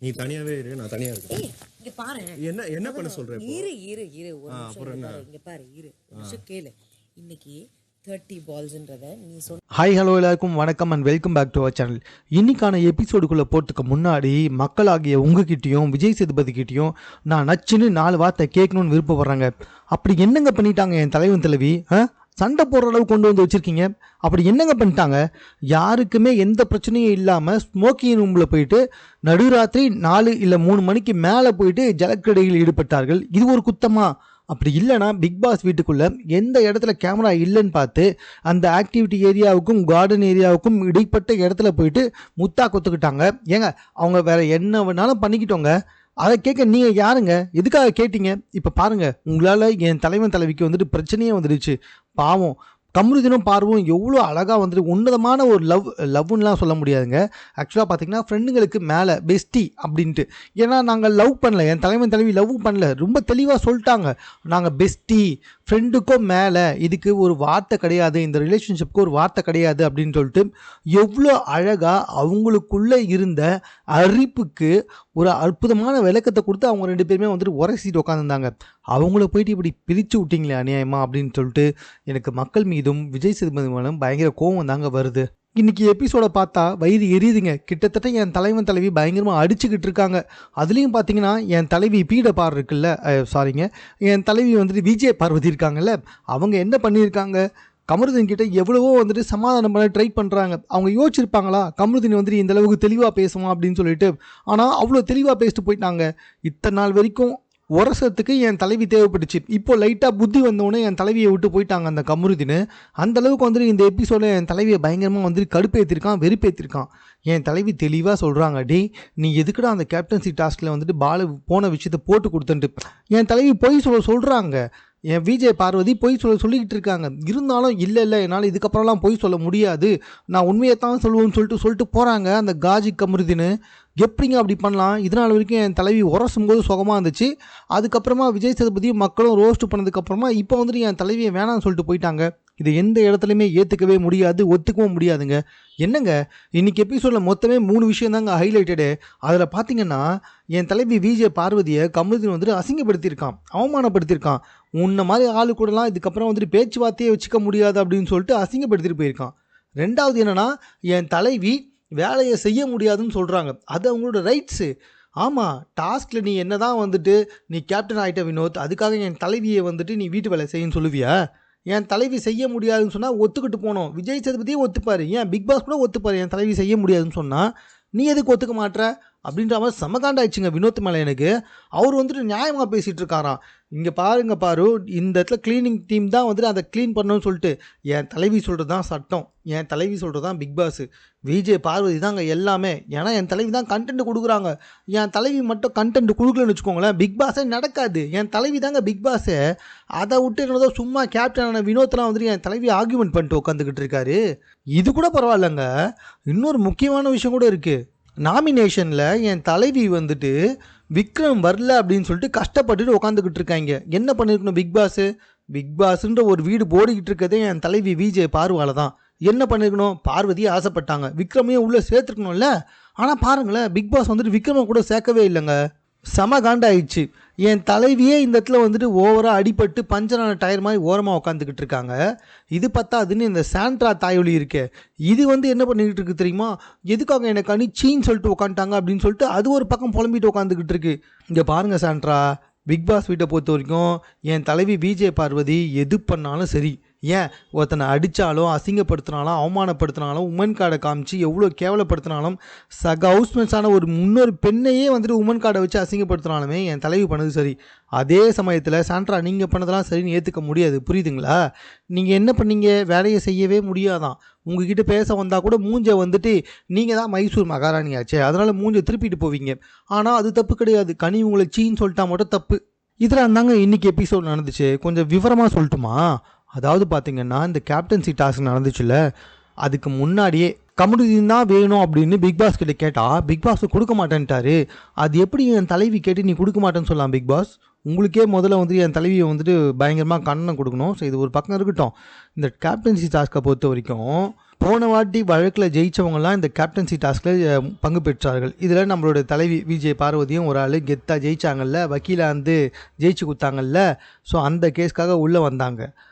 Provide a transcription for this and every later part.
நீ தனியாவே இரு, நான் தனியா இருக்கேன். இங்க பாரு. என்ன பண்ண சொல்ற இப்போ? இரு ஒரு நிமிஷம் இங்க பாரு. இரு ஒரு நிமிஷம் கேளு. இன்னைக்கு 30 பால்ஸ்ன்றத நீ சொன்ன. ஹாய் ஹலோ எல்லாருக்கும் வணக்கம் and welcome back to our channel. இன்னைக்கான எபிசோடுக்குள்ளே போகிறதுக்கு முன்னாடி மக்களாகிய உங்ககிட்டயும் விஜய் சேதுபதி கிட்டேயும் நான் நச்சுன்னு 4 வார்த்தை கேட்கணும்னு விருப்பப்படுறாங்க. அப்படி என்னங்க பண்ணிட்டாங்க என் தலைவன் தலைவி? சண்டை போடுற அளவு கொண்டு வந்து வச்சுருக்கீங்க. அப்படி என்னங்க பண்ணிட்டாங்க? யாருக்குமே எந்த பிரச்சனையும் இல்லாமல் ஸ்மோக்கிங் ரூமில் போயிட்டு நடுராத்திரி 4 இல்லை 3 மணிக்கு மேலே போயிட்டு ஜலக்கடையில் ஈடுபட்டார்கள். இது ஒரு குத்தமா? அப்படி இல்லைனா பிக் பாஸ் வீட்டுக்குள்ளே எந்த இடத்துல கேமரா இல்லைன்னு பார்த்து அந்த ஆக்டிவிட்டி ஏரியாவுக்கும் கார்டன் ஏரியாவுக்கும் இடைப்பட்ட இடத்துல போயிட்டு முத்தா கொத்துக்கிட்டாங்க. ஏங்க அவங்க வேற என்ன வேணாலும் பண்ணிக்கிட்டோங்க. அதை கேட்க நீங்கள் யாருங்க? எதுக்காக கேட்டீங்க? இப்போ பாருங்கள், உங்களால் என் தலைவன் தலைவிக்கு வந்துட்டு பிரச்சனையே வந்துடுச்சு. பாவம் கமருதீனும் பார்வும் எவ்வளோ அழகாக வந்துட்டு உன்னதமான ஒரு லவ்னுலாம் சொல்ல முடியாதுங்க. ஆக்சுவலாக பார்த்தீங்கன்னா ஃப்ரெண்டுங்களுக்கு மேலே பெஸ்டி அப்படின்ட்டு. ஏன்னா நாங்கள் லவ் பண்ணல, என் தலைவன் தலைவி லவ் பண்ணல, ரொம்ப தெளிவாக சொல்லிட்டாங்க. நாங்கள் பெஸ்டி, ஃப்ரெண்டுக்கும் மேலே, இதுக்கு ஒரு வார்த்தை கிடையாது, இந்த ரிலேஷன்ஷிப்க்கு ஒரு வார்த்தை கிடையாது அப்படின்னு சொல்லிட்டு எவ்வளோ அழகாக அவங்களுக்குள்ளே இருந்த அரிப்புக்கு ஒரு அற்புதமான விளக்கத்தை கொடுத்து அவங்க 2 பேருமே வந்துட்டு உரசிட்டு உட்காந்துருந்தாங்க. அவங்கள போயிட்டு இப்படி பிரித்து விட்டீங்களே அநியாயமா அப்படின்னு சொல்லிட்டு எனக்கு மக்கள் மீதும் விஜய் சேதுபதி மேலும் பயங்கர கோவம் தாங்க வருது. இன்றைக்கி எபிசோடை பார்த்தா வயிறு எரியுதுங்க. கிட்டத்தட்ட என் தலைவன் தலைவி பயங்கரமாக அடிச்சுக்கிட்டு இருக்காங்க. அதுலேயும் பார்த்தீங்கன்னா என் தலைவி பீட பார் இருக்குல்ல, சாரிங்க, என் தலைவி வந்துட்டு விஜய் பார்வதி இருக்காங்கல்ல, அவங்க என்ன பண்ணியிருக்காங்க? கமருதீன் கிட்ட எவ்வளவோ வந்துட்டு சமாதானம் பண்ண ட்ரை பண்ணுறாங்க. அவங்க யோசிச்சிருப்பாங்களா கமருதீன் வந்துட்டு இந்த அளவுக்கு தெளிவாக பேசுவான் அப்படின்னு சொல்லிட்டு? ஆனால் அவ்வளோ தெளிவாக பேசிட்டு போயிட்டாங்க. இத்தனை நாள் வரைக்கும் உரசத்துக்கு என் தலைவி தேவைப்பட்டுச்சு. இப்போ லைட்டாக புத்தி வந்தோடனே என் தலைவியை விட்டு போயிட்டாங்க அந்த கமருதீன். அந்தளவுக்கு வந்துட்டு இந்த எபிசோடில் என் தலைவியை பயங்கரமாக வந்துட்டு கடுப்பேற்றிருக்கான், வெறுப்பேற்றிருக்கான். என் தலைவி தெளிவாக சொல்கிறாங்க, டே நீ எதுக்குடா அந்த கேப்டன்சி டாஸ்கில் வந்துட்டு பால் போன விஷயத்தை போட்டு கொடுத்துட்டு. என் தலைவி பொய் சொல்கிறாங்க. என் விஜய் பார்வதி பொய் சொல்லிக்கிட்டு இருக்காங்க. இருந்தாலும் இல்லை என்னால் இதுக்கப்புறம்லாம் பொய் சொல்ல முடியாது, நான் உண்மையை தான் சொல்லுவேன்னு சொல்லிட்டு போகிறாங்க அந்த காஜி கமருதீன். எப்படிங்க அப்படி பண்ணலாம்? இதனால் வரைக்கும் என் தலைவி உரசும் போது சுகமாக இருந்துச்சு. அதுக்கப்புறமா விஜய் சேதுபதியும் மக்களும் ரோஸ்ட் பண்ணதுக்கப்புறமா இப்போ வந்துட்டு என் தலைவியை வேணாம்னு சொல்லிட்டு போயிட்டாங்க. இது எந்த இடத்துலையுமே ஏற்றுக்கவே முடியாது, ஒத்துக்கவும் முடியாதுங்க. என்னங்க இன்றைக்கி எபிசோடில் மொத்தமே 3 விஷயம் தாங்க ஹைலைட்டடு. அதில் பார்த்தீங்கன்னா என் தலைவி விஜய் பார்வதியை கமருதீன் வந்துட்டு அசிங்கப்படுத்தியிருக்கான், அவமானப்படுத்தியிருக்கான். உன்ன மாதிரி ஆளு கூடலாம் இதுக்கப்புறம் வந்துட்டு பேச்சுவார்த்தையே வச்சுக்க முடியாது அப்படின்னு சொல்லிட்டு அசிங்கப்படுத்திட்டு போயிருக்கான். 2வது என்னென்னா என் தலைவி வேலையை செய்ய முடியாதுன்னு சொல்கிறாங்க. அது அவங்களோட ரைட்ஸு. ஆமாம், டாஸ்கில் நீ என்ன தான் வந்துட்டு நீ கேப்டன் ஆகிட்ட வினோத், அதுக்காக என் தலைவியை வந்துட்டு நீ வீட்டு வேலை செய்யன்னு சொல்லுவியா? என் தலைவி செய்ய முடியாதுன்னு சொன்னால் ஒத்துக்கிட்டு போனோம். விஜய் சேதுபதியே ஒத்துப்பார், ஏன் பிக் பாஸ் கூட ஒத்துப்பார். என் தலைவி செய்ய முடியாதுன்னு சொன்னால் நீ எதுக்கு ஒத்துக்க மாட்ற அப்படின்ற மாதிரி சமகாண்டாயிடுச்சுங்க வினோத் மேலே எனக்கு. அவர் வந்துட்டு நியாயமாக பேசிகிட்டு இருக்காராம். இங்கே பாரு, இந்த இடத்துல க்ளீனிங் டீம் தான் வந்துட்டு அதை க்ளீன் பண்ணணும்னு சொல்லிட்டு என் தலைவி சொல்கிறது தான் சட்டம், என் தலைவி சொல்கிறது தான் பிக் பாஸ். விஜய் பார்வதி தாங்க எல்லாமே. ஏன்னா என் தலைவி தான் கண்டென்ட் கொடுக்குறாங்க. என் தலைவி மட்டும் கண்டென்ட் கொடுக்கலன்னு வச்சுக்கோங்களேன், பிக் பாஸே நடக்காது. என் தலைவி தாங்க பிக் பாஸு. அதை விட்டு என்னதோ சும்மா கேப்டனான வினோத்லாம் வந்துட்டு என் தலைவி ஆர்கியூமெண்ட் பண்ணிட்டு உட்காந்துக்கிட்டு இருக்காரு. இது கூட பரவாயில்லைங்க, இன்னொரு முக்கியமான விஷயம் கூட இருக்குது. நாமினேஷனில் என் தலைவி வந்துட்டு விக்ரம் வரல அப்படின்னு சொல்லிட்டு கஷ்டப்பட்டுட்டு உட்காந்துக்கிட்டு இருக்காங்க. என்ன பண்ணியிருக்கணும் பிக் பாஸ்ன்ற ஒரு வீடு போடிக்கிட்டு இருக்கதே என் தலைவி விஜய் பார்வால தான். என்ன பண்ணியிருக்கணும்? பார்வதியை ஆசைப்பட்டாங்க, விக்ரமையும் உள்ளே சேர்த்துருக்கணும்ல. ஆனால் பாருங்களேன், பிக் பாஸ் வந்துட்டு விக்ரமை கூட சேர்க்கவே இல்லைங்க. செம காண்டாயிடுச்சு. என் தலைவியே இந்த இடத்துல வந்துட்டு ஓவராக அடிபட்டு பஞ்சரான டயர் மாதிரி ஓரமாக உட்காந்துக்கிட்டு இருக்காங்க. இது பத்தாதுன்னு இந்த சாண்ட்ரா தாயொலி இருக்கே, இது வந்து என்ன பண்ணிக்கிட்டு இருக்கு தெரியுமா? எதுக்காக எனக்கு அணிச்சின்னு சொல்லிட்டு உட்காந்துட்டாங்க அப்படின்னு சொல்லிட்டு அது ஒரு பக்கம் புலம்பிட்டு உட்காந்துக்கிட்டு இருக்கு. இங்கே பாருங்கள் சாண்ட்ரா, பிக் பாஸ் வீட்டை பொறுத்த வரைக்கும் என் தலைவி விஜய் பார்வதி எது பண்ணாலும் சரி, ஏன் ஒருத்தனை அடித்தாலும் அசிங்கப்படுத்தினாலும் அவமானப்படுத்தினாலும் உமன் கார்டை காமிச்சு எவ்வளோ கேவலப்படுத்தினாலும் சக ஹவுஸ்மேட்ஸான ஒரு முன்னொரு பெண்ணையே வந்துட்டு உமன் கார்டை வச்சு அசிங்கப்படுத்தினாலுமே என் தலைவி பண்ணது சரி. அதே சமயத்தில் சாண்ட்ரா நீங்கள் பண்ணதெல்லாம் சரின்னு ஏற்றுக்க முடியாது, புரியுதுங்களா? நீங்கள் என்ன பண்ணீங்க? வேலையை செய்யவே முடியாதான். உங்ககிட்ட பேச வந்தால் கூட மூஞ்சை வந்துட்டு நீங்கள் தான் மைசூர் மகாராணியாச்சே, அதனால் மூஞ்சை திருப்பிட்டு போவீங்க. ஆனால் அது தப்பு கிடையாது, கனி உங்களை சீன்னு சொல்லிட்டா மட்டும் தப்பு. இதில் இருந்தாங்க இன்றைக்கி எபிசோட் நடந்துச்சு. கொஞ்சம் விவரமாக சொல்லட்டுமா? அதாவது பார்த்திங்கன்னா இந்த கேப்டன்சி டாஸ்க் நடந்துச்சுல்ல, அதுக்கு முன்னாடியே கமருதீன் தான் வேணும் அப்படின்னு பிக் பாஸ் கிட்ட கேட்டால் பிக் பாஸ் கொடுக்க மாட்டேன்ட்டாரு. அது எப்படி என் தலைவி கேட்டு நீ கொடுக்க மாட்டேன்னு சொல்லலாம் பிக் பாஸ்? உங்களுக்கே முதல்ல வந்துட்டு என் தலைவியை வந்துட்டு பயங்கரமாக கண்ணனை கொடுக்கணும். ஸோ இது ஒரு பக்கம் இருக்கட்டும். இந்த கேப்டன்சி டாஸ்க்கை பொறுத்த வரைக்கும் போன வாட்டி வழக்கில் ஜெயித்தவங்கலாம் இந்த கேப்டன்சி டாஸ்கில் பங்கு பெற்றார்கள். இதில் நம்மளோட தலைவி விஜய் பார்வதியும் ஒரு ஆள் கெத்தாக ஜெயித்தாங்கல்ல, வக்கீலாக வந்து ஜெயிச்சு கொடுத்தாங்கல்ல. ஸோ அந்த கேஸ்க்காக உள்ளே வந்தாங்க.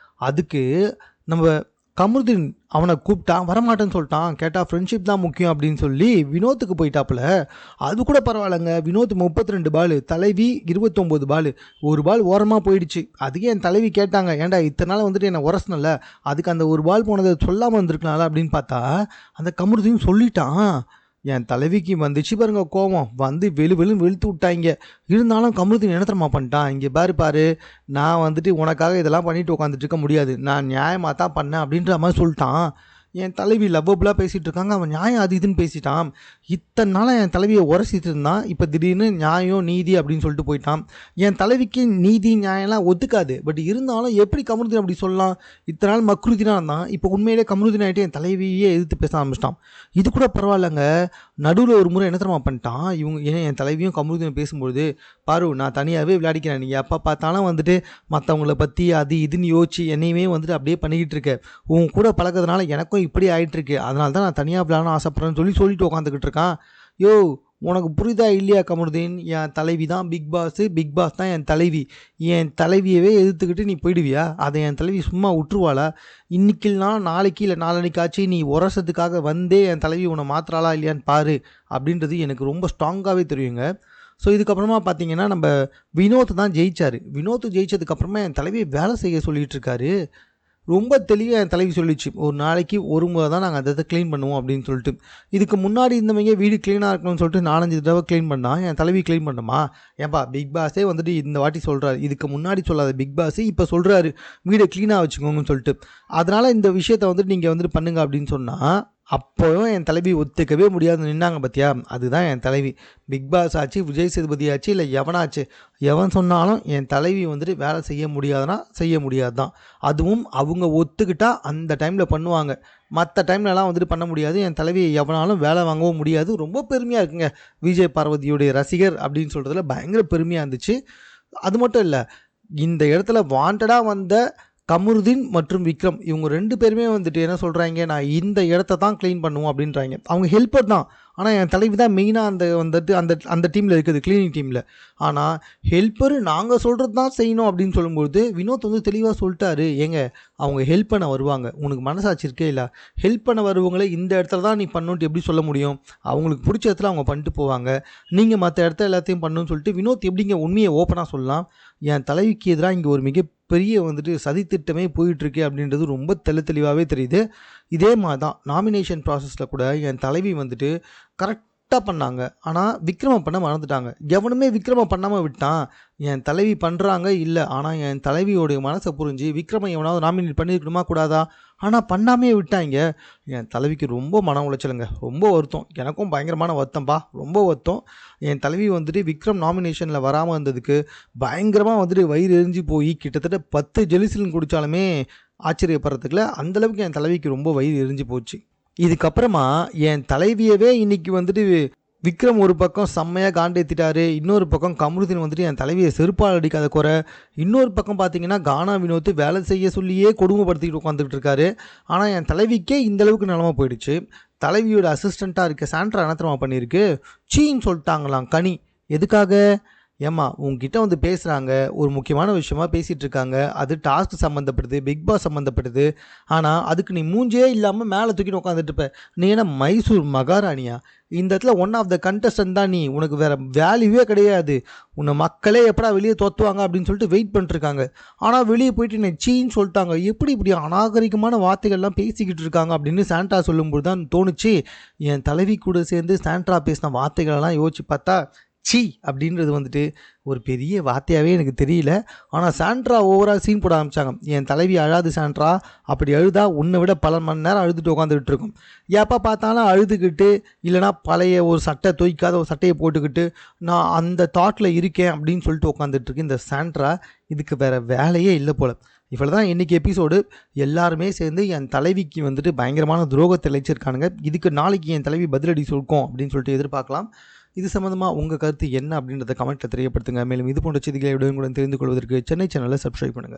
அதுக்கு நம்ம கமருதீன் அவனை கூப்பிட்டான், வரமாட்டேன்னு சொல்லிட்டான். கேட்டால் ஃப்ரெண்ட்ஷிப் தான் முக்கியம் அப்படின்னு சொல்லி வினோத்துக்கு போயிட்டாப்புல. அது கூட பரவாயில்லைங்க, வினோத் 32 பால், தலைவி 29 பால், ஒரு பால் ஓரமாக போயிடுச்சு. அதுக்கே என் தலைவி கேட்டாங்க, ஏன்டா இத்தனை நாள் வந்துட்டு என்னை உரசனல, அதுக்கு அந்த ஒரு பால் போனதை சொல்லாமல் வந்திருக்கலாம்ல அப்படின்னு பார்த்தா அந்த கமருதீன் சொல்லிட்டான். என் தலைவிக்கு வந்துச்சு பாருங்க கோவம், வந்து வெளுன்னு வெளுத்து விட்டாங்க. இருந்தாலும் கமருதீன் என்ன தெரியுமா பண்ணிட்டான், இங்கே பாரு நான் வந்துட்டு உனக்காக இதெல்லாம் பண்ணிட்டு உட்காந்துட்டு இருக்க முடியாது, நான் நியாயமாக தான் பண்ணேன் அப்படின்ற மாதிரி சொல்லிட்டான். என் தலைவி லவ்வபுளாக பேசிகிட்டு இருக்காங்க, அவன் நியாயம் அது இதுன்னு பேசிட்டான். இத்தனை நாளாக என் தலைவியை உரசிட்டு இருந்தான், இப்போ திடீர்னு நியாயம் நீதி அப்படின்னு சொல்லிட்டு போயிட்டான். என் தலைவிக்கு நீதி நியாயம்லாம் ஒத்துக்காது, பட் இருந்தாலும் எப்படி கமருதீன் அப்படி சொல்லலாம். இத்தனை நாள் மக்ருதீனாக இருந்தான், இப்போ உண்மையிலே கமருதீன் ஆகிட்டு என் தலைவியே எதிர்த்து பேச ஆரம்பிச்சிட்டான். இது கூட பரவாயில்லைங்க, நடுவில் ஒரு முறை என்ன தெரியுமா பண்ணிட்டான், இவங்க ஏன் என் தலைவியும் கமருதீன் பேசும்பொழுது, பாரு நான் தனியாகவே விளையாடிக்கிறேன், நீங்கள் எப்போ பார்த்தாலும் வந்துட்டு மற்றவங்கள பற்றி அது இதுன்னு யோசிச்சு என்னையுமே வந்துட்டு அப்படியே பண்ணிக்கிட்டு இருக்கேன், உன் கூட பழக்கிறதுனால எனக்கும் இப்படி ஆகிட்டுருக்கு, அதனால தான் நான் தனியாக விளையாடணும் ஆசைப்பட்றேன்னு சொல்லிட்டு உட்காந்துக்கிட்டு இருக்கான். யோ உனக்கு புரியுதா இல்லையா கமருதீன், என் தலைவி தான் பிக் பாஸ், பிக் பாஸ் தான் என் தலைவி, என் தலைவியவே எதிர்த்துக்கிட்டு நீ போயிடுவியா, அதை என் தலைவி சும்மா விட்டுருவாளா, இன்றைக்கில்னா நாளைக்கு இல்லை நாளன்னைக்காச்சு நீ உரசத்துக்காக வந்தே என் தலைவி உன்னை மாத்திராளா இல்லையான்னு பாரு அப்படின்றது எனக்கு ரொம்ப ஸ்ட்ராங்காகவே தெரியுங்க. ஸோ இதுக்கப்புறமா பார்த்தீங்கன்னா நம்ம வினோத் தான் ஜெயிச்சார். வினோத் ஜெயிச்சதுக்கப்புறமா என் தலைவியை வேலை செய்ய சொல்லிகிட்டு இருக்காரு. ரொம்ப தெளிவாக என் தலைவி சொல்லிச்சு, ஒரு நாளைக்கு ஒரு முறை தான் நாங்கள் அதை க்ளீன் பண்ணுவோம் அப்படின்னு சொல்லிட்டு. இதுக்கு முன்னாடி இருந்தவங்க வீடு க்ளீனாக இருக்கணும்னு சொல்லிட்டு 4-5 தடவை க்ளீன் பண்ணால் என் தலைவி க்ளீன் பண்ணுமா, ஏன்பா பிக் பாஸே வந்துட்டு இந்த வாட்டி சொல்கிறாரு, இதுக்கு முன்னாடி சொல்லாத பிக் பாஸே இப்போ சொல்கிறாரு வீடை க்ளீனாக வச்சுக்கோங்கன்னு சொல்லிட்டு. அதனால் இந்த விஷயத்தை வந்துட்டு நீங்கள் வந்துட்டு பண்ணுங்க அப்படின்னு சொன்னால் அப்போவும் என் தலைவி ஒத்துக்கவே முடியாது நின்னாங்க பார்த்தியா, அதுதான் என் தலைவி. பிக் பாஸ் ஆச்சு, விஜய் சேதுபதி ஆச்சு, இல்லை எவனாச்சு, எவன் சொன்னாலும் என் தலைவி வந்துட்டு வேலை செய்ய முடியாதுன்னா செய்ய முடியாது தான். அதுவும் அவங்க ஒத்துக்கிட்டால் அந்த டைமில் பண்ணுவாங்க, மற்ற டைம்லலாம் வந்துட்டு பண்ண முடியாது. என் தலைவியை எவனாலும் வேலை வாங்கவும் முடியாது. ரொம்ப பெருமையாக இருக்குங்க, விஜய் பார்வதியுடைய ரசிகர் அப்படின்னு சொல்கிறதுல பயங்கர பெருமையாக இருந்துச்சு. அது மட்டும் இல்லை, இந்த இடத்துல வாண்டடாக வந்த கமருதீன் மற்றும் விக்ரம் இவங்க 2 பேருமே வந்துட்டு என்ன சொல்கிறாங்க, நான் இந்த இடத்த தான் க்ளீன் பண்ணுவோம் அப்படின்றாங்க. அவங்க ஹெல்ப்பர் தான், ஆனால் என் தலைவி தான் மெயினாக அந்த டீமில் இருக்குது, க்ளீனிங் டீமில். ஆனால் ஹெல்ப்பர் நாங்கள் சொல்கிறது தான் செய்யணும் அப்படின்னு சொல்லும்போது வினோத் வந்து தெளிவாக சொல்லிட்டாரு, ஏங்க அவங்க ஹெல்ப் பண்ண வருவாங்க, உனக்கு மனசாட்சி இருக்கே இல்லை, ஹெல்ப் பண்ண வருவங்களே இந்த இடத்துல தான் நீ பண்ணணுன்ட்டு எப்படி சொல்ல முடியும், அவங்களுக்கு பிடிச்ச இடத்துல அவங்க பண்ணிட்டு போவாங்க, நீங்கள் மற்ற இடத்த எல்லாத்தையும் பண்ணணும்னு சொல்லிட்டு வினோத் எப்படிங்க உண்மையை ஓப்பனாக சொல்லலாம். என் தலைவிக்கு எதிராக இங்கே ஒரு மிகப்பெரிய வந்துட்டு சதித்திட்டமே போயிட்டுருக்கு அப்படின்றது ரொம்ப தெளிவாகவே தெரியுது. இதே மாதிரி தான் நாமினேஷன் ப்ராசஸில் கூட என் தலைவி வந்துட்டு கரெக்டாக பண்ணாங்க, ஆனால் விக்ரம பண்ண மறந்துட்டாங்க. எவனுமே விக்ரம பண்ணாமல் விட்டான், என் தலைவி பண்ணுறாங்க இல்லை, ஆனால் என் தலைவியோடைய மனசை புரிஞ்சு விக்ரம எவனாவது நாமினேட் பண்ணியிருக்கணுமா கூடாதா, ஆனால் பண்ணாமே விட்டாங்க. என் தலைவிக்கு ரொம்ப மன உளைச்சலுங்க, ரொம்ப வருத்தம், எனக்கும் பயங்கரமான வருத்தம்பா, ரொம்ப வருத்தம். என் தலைவி வந்துட்டு விக்ரம் நாமினேஷனில் வராமல் இருந்ததுக்கு பயங்கரமாக வந்துட்டு வயிறு எரிஞ்சு போய் கிட்டத்தட்ட 10 ஜெலிசிலின் குடித்தாலுமே ஆச்சரியப்படுறதுக்குல அந்தளவுக்கு என் தலைவிக்கு ரொம்ப வயிறு எரிஞ்சு போச்சு. இதுக்கப்புறமா என் தலைவியவே இன்றைக்கி வந்துட்டு விக்ரம் ஒரு பக்கம் செம்மையாக காண்டேத்திட்டாரு, இன்னொரு பக்கம் கமருதீன் வந்துட்டு என் தலைவியை செருப்பால் அடிக்காத குறை, இன்னொரு பக்கம் பார்த்தீங்கன்னா கானா வினோத் வேலை செய்ய சொல்லியே கொடுமைப்படுத்திக்கிட்டு உட்காந்துக்கிட்டு இருக்காரு. ஆனால் என் தலைவிக்கே இந்தளவுக்கு நிலமை போயிடுச்சு. தலைவியோட அசிஸ்டண்ட்டாக இருக்க சாண்ட்ரா என்ன தெரியுமா பண்ணியிருக்கு, சீன்னு சொல்லிட்டாங்களாம் கனி. எதுக்காக, ஏம்மா உங்ககிட்ட வந்து பேசுகிறாங்க, ஒரு முக்கியமான விஷயமா பேசிகிட்டு இருக்காங்க, அது டாஸ்க் சம்மந்தப்படுது, பிக் பாஸ் சம்மந்தப்படுது, ஆனால் அதுக்கு நீ மூஞ்சே இல்லாமல் மேலே தூக்கிட்டு உட்காந்துட்டு இருப்ப, நீ என்ன மைசூர் மகாராணியா, இந்த இடத்துல ஒன் ஆஃப் த கண்டஸ்டன்ட் தான் நீ, உனக்கு வேறு வேல்யூவே கிடையாது, உன்னை மக்களே எப்படா வெளியே தோற்றுவாங்க அப்படின்னு சொல்லிட்டு வெயிட் பண்ணிட்டுருக்காங்க, ஆனால் வெளியே போயிட்டு என்னை சீன்னு சொல்லிட்டாங்க, எப்படி இப்படி அநாகரிகமான வார்த்தைகள்லாம் பேசிக்கிட்டு இருக்காங்க அப்படின்னு சாண்ட்ரா சொல்லும்போது தான் தோணுச்சு. என் தலைவி கூட சேர்ந்து சாண்ட்ரா பேசின வார்த்தைகளெல்லாம் யோசிச்சு பார்த்தா சி அப்படின்றது வந்துட்டு ஒரு பெரிய வார்த்தையாகவே எனக்கு தெரியல. ஆனால் சாண்ட்ரா ஓவராக சீன் போட ஆரம்பித்தாங்க. என் தலைவி அழாது சாண்ட்ரா, அப்படி அழுதா உன்னை விட பல மணி நேரம் அழுதுட்டு உட்காந்துக்கிட்டு இருக்கும், எப்போ பார்த்தாலும் அழுதுகிட்டு இல்லைனா பழைய ஒரு சட்டை தோய்க்காத ஒரு சட்டையை போட்டுக்கிட்டு நான் அந்த தாட்டில் இருக்கேன் அப்படின்னு சொல்லிட்டு உட்காந்துட்ருக்கு இந்த சாண்ட்ரா. இதுக்கு வேறு வேலையே இல்லை போல். இவ்வளோ தான் இன்றைக்கி எபிசோடு. எல்லாருமே சேர்ந்து என் தலைவிக்கு வந்துட்டு பயங்கரமான துரோகத்தை இழைச்சிருக்கானுங்க. இதுக்கு நாளைக்கு என் தலைவி பதிலடி சொல்கும் அப்படின்னு சொல்லிட்டு எதிர்பார்க்கலாம். இது சம்மந்தமாக உங்கள் கருத்து என்ன அப்படின்றத கமெண்ட்டில் தெரியப்படுத்துங்க. மேலும் இது போன்ற செய்திகளை உடனுக்குடன் தெரிந்து கொள்வதற்கு சென்னை சேனலை சப்ஸ்கிரைப் பண்ணுங்கள்.